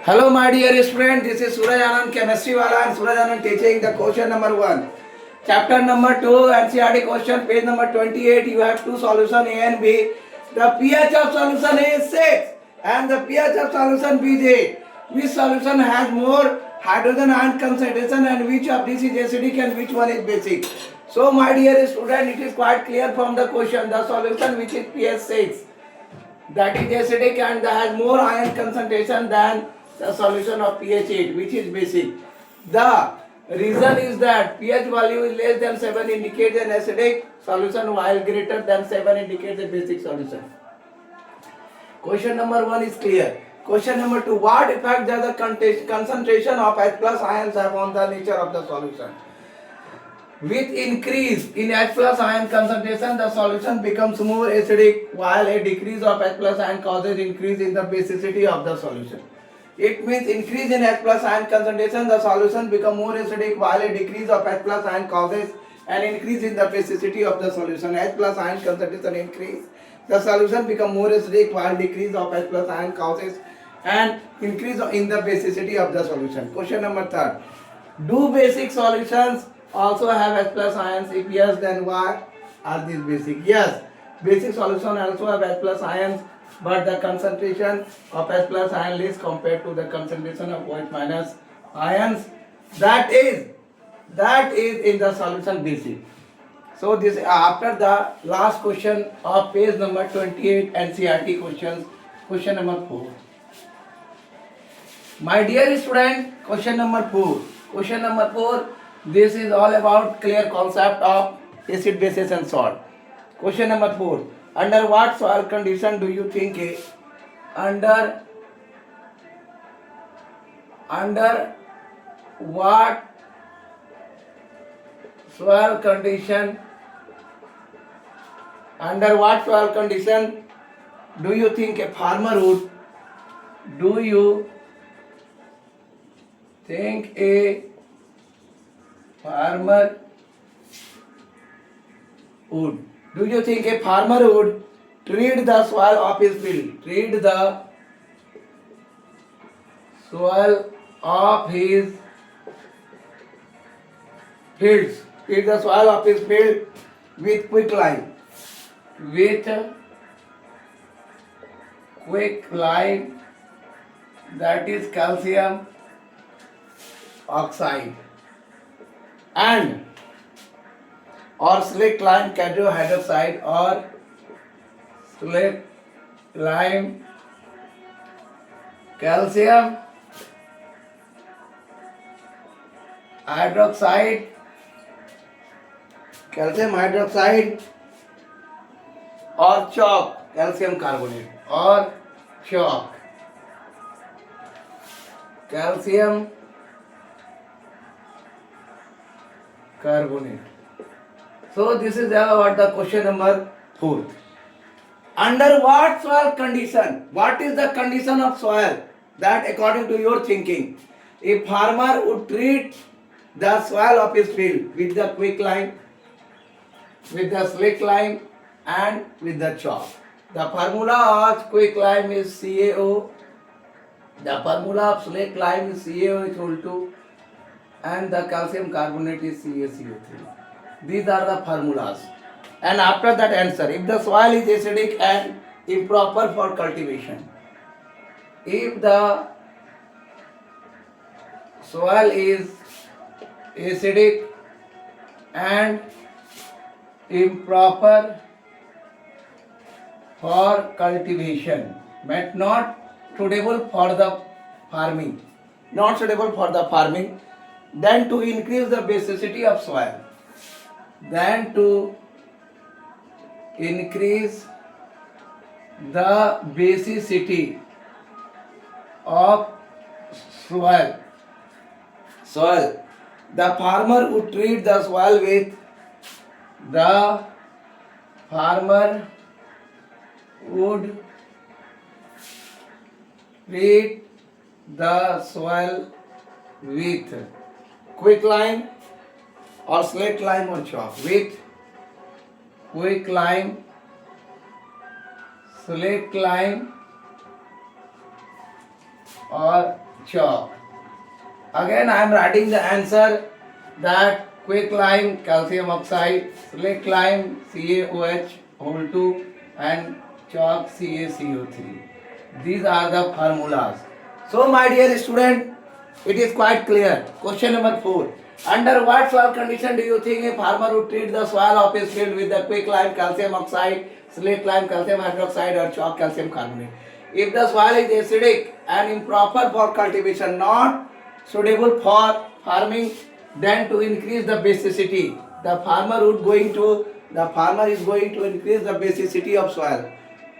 Hello, my dear student. This is Suraj Anand, chemistry wala, and Suraj Anand teaching the question number 1. Chapter number 2, NCERT question, page number 28. You have two solution A and B. The pH of solution A is 6 and the pH of solution B is 8. Which solution has more hydrogen ion concentration and which of this is acidic and which one is basic? So, my dear student, it is quite clear from the question. The solution which is pH 6, that is acidic and that has more ion concentration than the solution of pH 8, which is basic. The reason is that pH value is less than 7 indicates an acidic solution, while greater than 7 indicates a basic solution. Question number 1 is clear. Question number 2, what effect does the concentration of H plus ions have on the nature of the solution? With increase in H plus ion concentration, the solution becomes more acidic, while a decrease of H plus ion causes increase in the basicity of the solution. It means increase in H plus ion concentration, the solution becomes more acidic, while a decrease of H plus ion causes an increase in the basicity of the solution. H plus ion concentration increase, the solution becomes more acidic, while decrease of H plus ion causes an increase in the basicity of the solution. Question number 3. Do basic solutions also have H plus ions? If yes, then why are these basic? Yes, basic solution also have H plus ions, but the concentration of H plus ion less compared to the concentration of OH minus ions. That is in the solution basic. So this after the last question of page number 28 NCERT questions, question number 4. My dear student, question number 4. Question number 4. This is all about clear concept of acid, bases and salt. Question number 4. Under what soil condition do you think under what soil condition do you think a farmer would do you think a farmer would do you think a farmer would treat the soil of his field? Treat the soil of his fields. Treat the soil of his field with quicklime. With quicklime, that is calcium oxide, and or slaked lime cadmium hydroxide, or slaked lime calcium hydroxide, or chalk, calcium carbonate, or chalk, calcium carbonate. So this is about the question number 4. Under what soil condition? What is the condition of soil that according to your thinking a farmer would treat the soil of his field with the quicklime, with the slaked lime, and with the chalk? The formula of quicklime is CaO. The formula of slaked lime is CaO is equal to, and the calcium carbonate is CaCO3. These are the formulas. And after that answer, if the soil is acidic and improper for cultivation, if the soil is acidic and improper for cultivation, but not suitable for the farming, then to increase the basicity of soil, then to increase the basicity of soil, the farmer would treat the soil with quicklime or slaked lime or chalk, with quicklime, slaked lime or chalk. Again I am writing the answer that quicklime calcium oxide, slaked lime CaOH whole 2 and chalk CaCO3. These are the formulas. So my dear student, it is quite clear. Question number 4. Under what soil condition do you think a farmer would treat the soil of his field with the quicklime calcium oxide, slaked lime calcium hydroxide or chalk calcium carbonate? If the soil is acidic and improper for cultivation, not suitable for farming, then to increase the basicity, the farmer is going to increase the basicity of soil.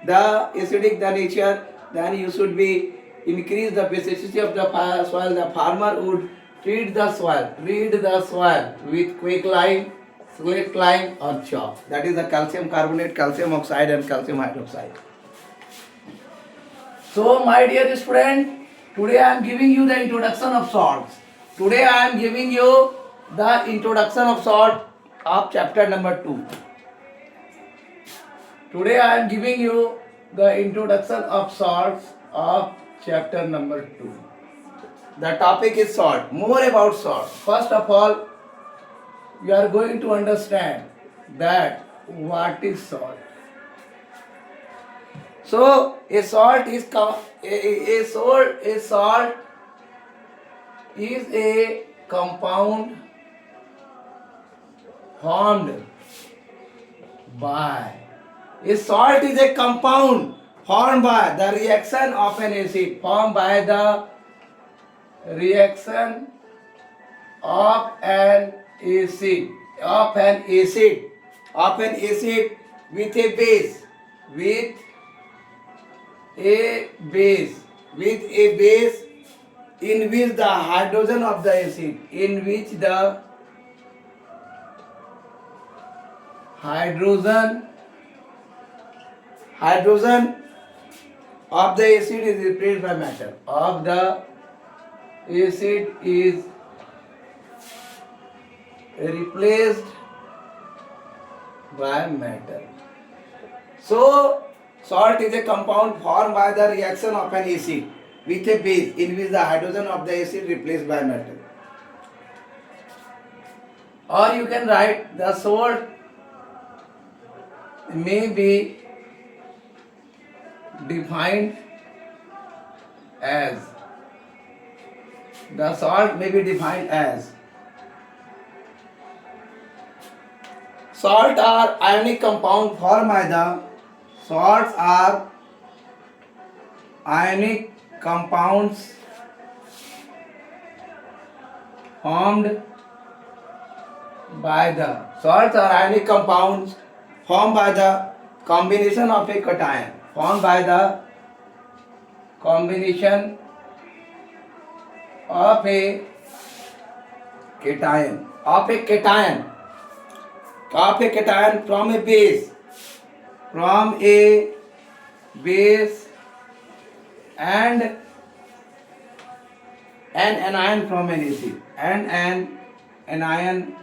The acidic the nature, then you should be increase the basicity of the soil. The farmer would treat the soil with quicklime, slaked lime or chalk. That is the calcium carbonate, calcium oxide and calcium hydroxide. So my dear student, today I am giving you the introduction of salts. Today I am giving you the introduction of salt of chapter number 2. Today I am giving you the introduction of salts of chapter number 2. The topic is salt. More about salt. First of all, you are going to understand that what is salt. So a salt is a compound formed by the reaction of an acid, formed by the reaction of an acid with a base in which the hydrogen of the acid is replaced by matter. So salt is a compound formed by the reaction of an acid with a base in which the hydrogen of the acid replaced by metal. Or you can write the salt may be defined as salt are ionic compound formed by the salts are ionic compounds formed by the combination of a cation. Of a cation from a base and an anion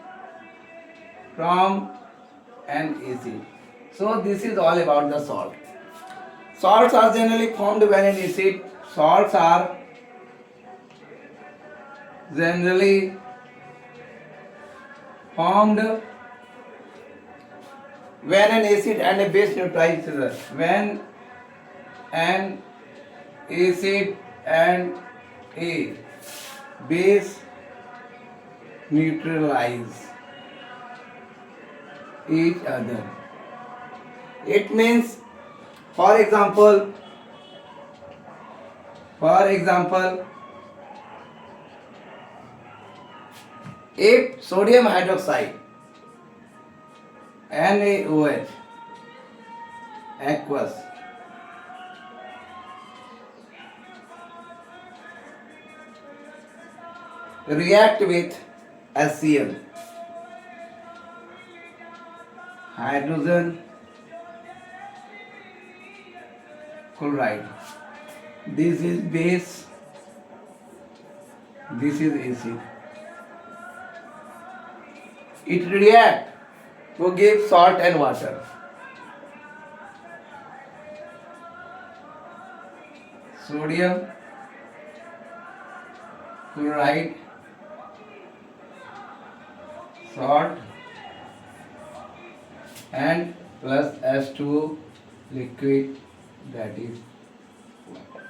from an acid So this is all about the salt. Salts are generally formed when an acid and a base neutralize each other. When an acid and a base neutralize each other. It means, for example, if sodium hydroxide NaOH aqueous react with HCl, hydrogen chloride. This is base, this is acid. It react to give salt and water. Sodium chloride, salt, and plus H2O liquid, that is water.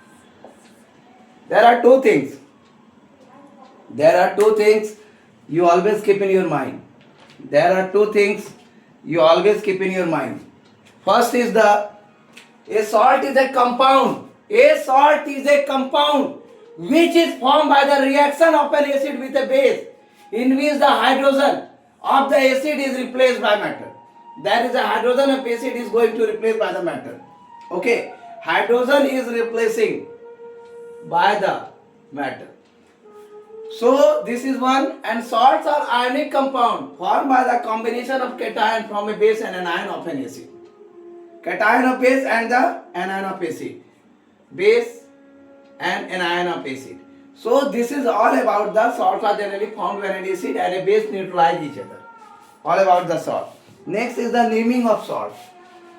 There are two things. There are two things you always keep in your mind. There are two things you always keep in your mind. First is a salt is a compound. A salt is a compound which is formed by the reaction of an acid with a base, in which the hydrogen of the acid is replaced by matter. That is, a hydrogen of acid is going to replace by the matter. Okay, hydrogen is replacing by the matter. So this is one, and salts are ionic compound formed by the combination of cation from a base and an ion of an acid. Cation of base and the anion of acid. Base and an ion of acid. So this is all about the salts are generally formed when an acid and a base neutralize each other. All about the salt. Next is the naming of salt.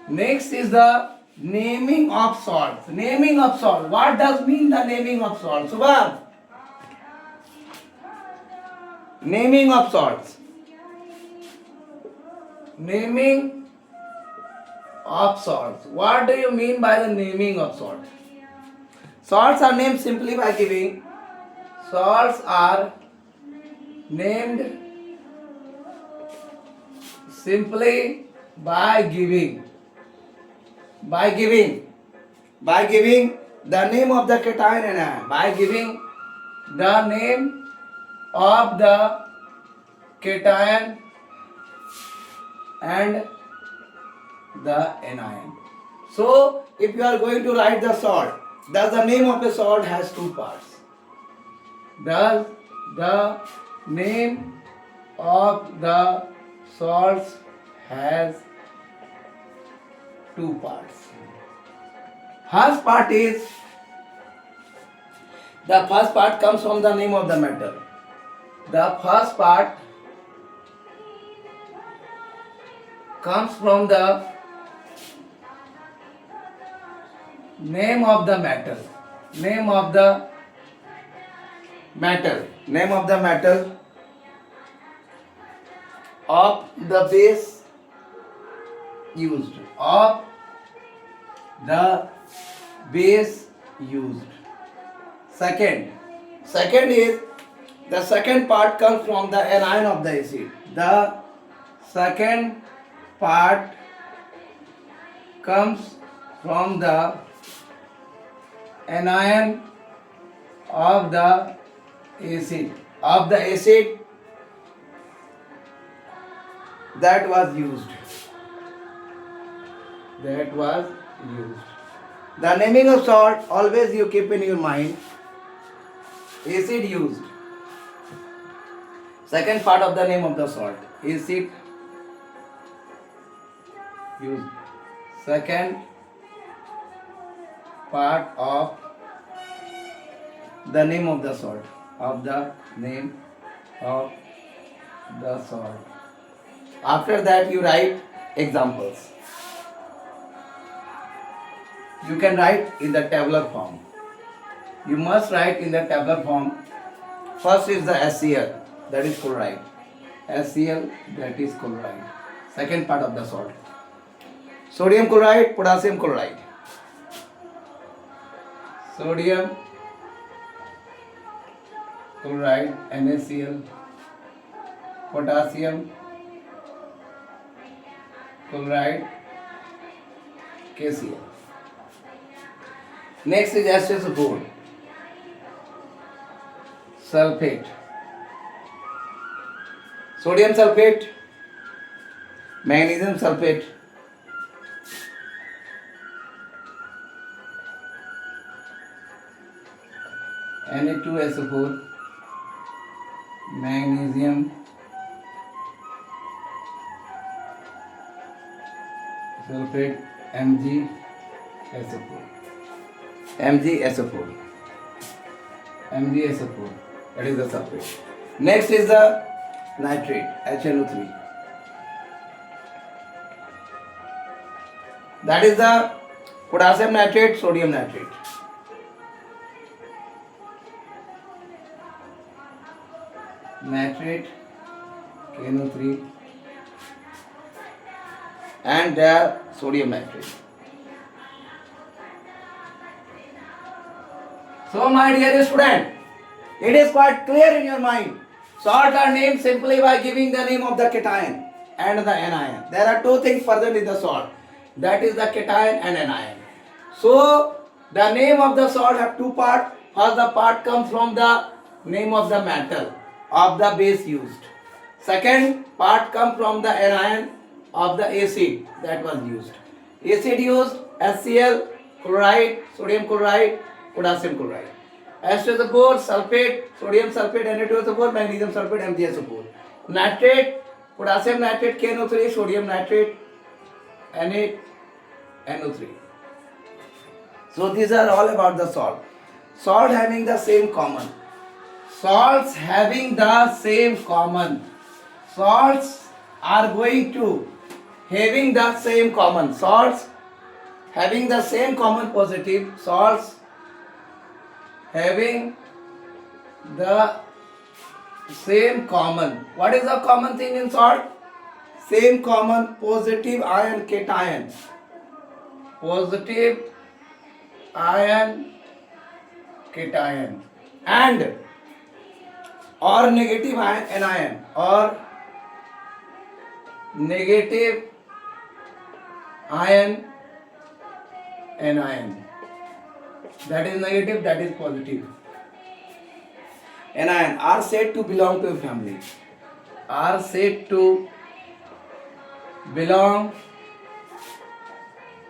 Next is the naming of salt. Naming of salt. What does mean the naming of salt? Subham. Naming of salts. Naming of salts. What do you mean by the naming of salt? Salts are named simply by giving. Salts are named simply by giving. By giving the name of the cation and ion. By giving the name of the cation and the anion. So, if you are going to write the salt, thus the name of the salt has two parts. Thus, the name of the salts has two parts. First part is, the first part comes from the name of the metal. The first part comes from the name of the metal. Name of the metal. Name of the metal of the base used. Of the base used. Second is, the second part comes from the anion of the acid. The second part comes from the anion of the acid. Of the acid that was used. That was used. The naming of salt always you keep in your mind. Acid used. Second part of the name of the salt. Acid used. Second part of the name of the salt. Of the name of the salt. After that you write examples. You can write in the tabular form. You must write in the tabular form. First is the HCl, that is chloride. HCl, that is chloride. Second part of the salt. Sodium chloride, potassium chloride. Sodium chloride, NaCl. Potassium chloride, KCl. Next is H2SO4, sulfate, sodium sulfate, magnesium sulfate, Na2SO4, magnesium sulfate, MgSO4. MgSO4. MgSO4. That is the sulfate. Next is the nitrate, HNO3. That is the potassium nitrate, sodium nitrate. nitrate KNO3 and their sodium nitrate. So my dear student, it is quite clear in your mind. Salt are named simply by giving the name of the cation and the anion. There are two things present in the salt. That is the cation and anion. So the name of the salt have two parts. First the part comes from the name of the metal of the base used. Second part comes from the anion of the acid that was used. Acid used HCl, chloride, sodium chloride, potassium chloride. H2SO4, sulfate, sodium sulfate, Na2SO4, magnesium sulfate, MgSO4. Nitrate, potassium nitrate, KNO3, sodium nitrate, NaNO3. So these are all about the salt. Salt having the same common. Salts having the same common. Salts are going to having the same common. Salts having the same common positive. Salts having the same common. What is the common thing in salt? Same common positive ion cation. Positive ion cation and or negative ion anion or negative ion anion. That is negative, that is positive. Anion are said to belong to a family. Are said to belong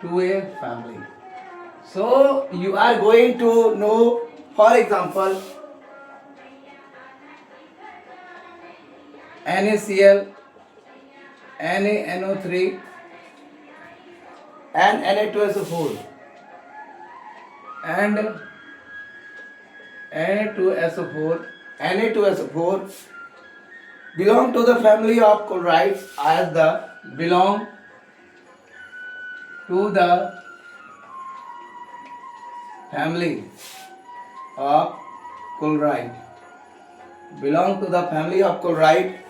to a family. So you are going to know, for example, NaCl, NaNO3 and Na2SO4 and Na2SO4 belong to the family of chlorides as the belong to the family of chloride. Belong to the family of chloride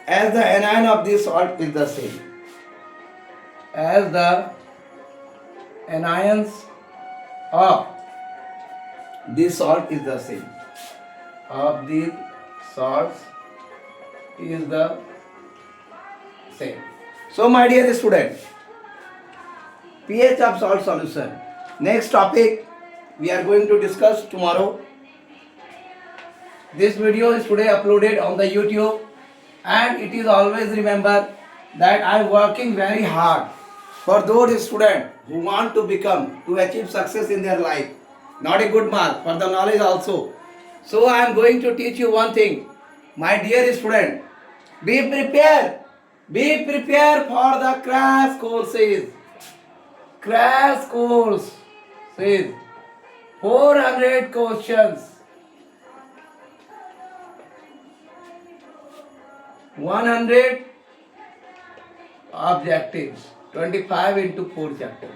as the anion of this salt is the same. As the anions of this salt is the same. Of these salts is the same. So my dear student, pH of salt solution. Next topic we are going to discuss tomorrow. This video is today uploaded on the YouTube, and it is always remember that I am working very hard for those students who want to achieve success in their life. Not a good mark, for the knowledge also. So I am going to teach you one thing. My dear student, be prepared for the crash courses. Crash course says 400 questions, 100 objectives, 25 into 4 chapters,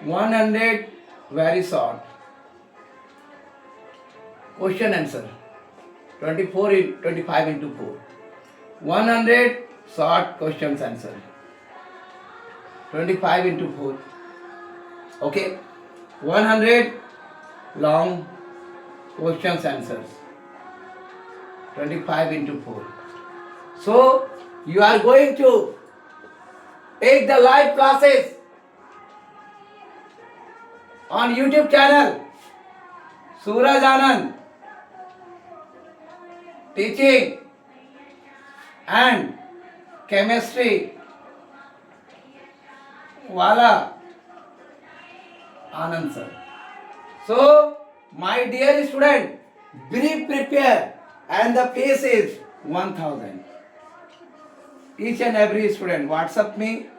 100 very short question answer, 25 into 4, 100 short questions answer, 25 into 4, okay, 100 long questions answers, 25 into 4. So you are going to take the live classes on YouTube channel Suraj Anand Teaching and Chemistry Wala Anand sir. So my dear student, be prepared, and the pace is 1000. Each and every student WhatsApp me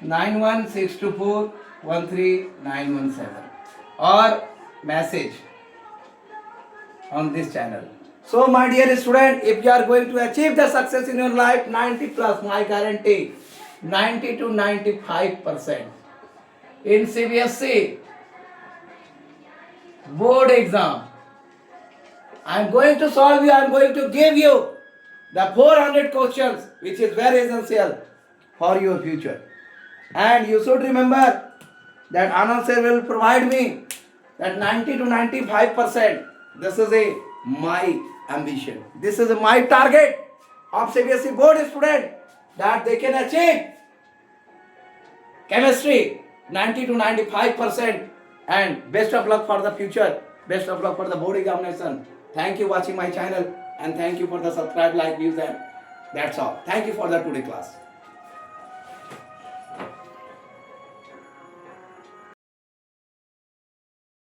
91624 or message on this channel. So my dear student, if you are going to achieve the success in your life, 90 plus, my guarantee, 90 to 95% in CBSE, board exam. I am going to solve you, I am going to give you the 400 questions which is very essential for your future. And you should remember that Anand sir will provide me that 90 to 95%. This is my ambition. This is my target of CBSE board student that they can achieve chemistry 90 to 95%. And best of luck for the future. Best of luck for the board examination. Thank you watching my channel and thank you for the subscribe, like, views, and that's all. Thank you for the today class.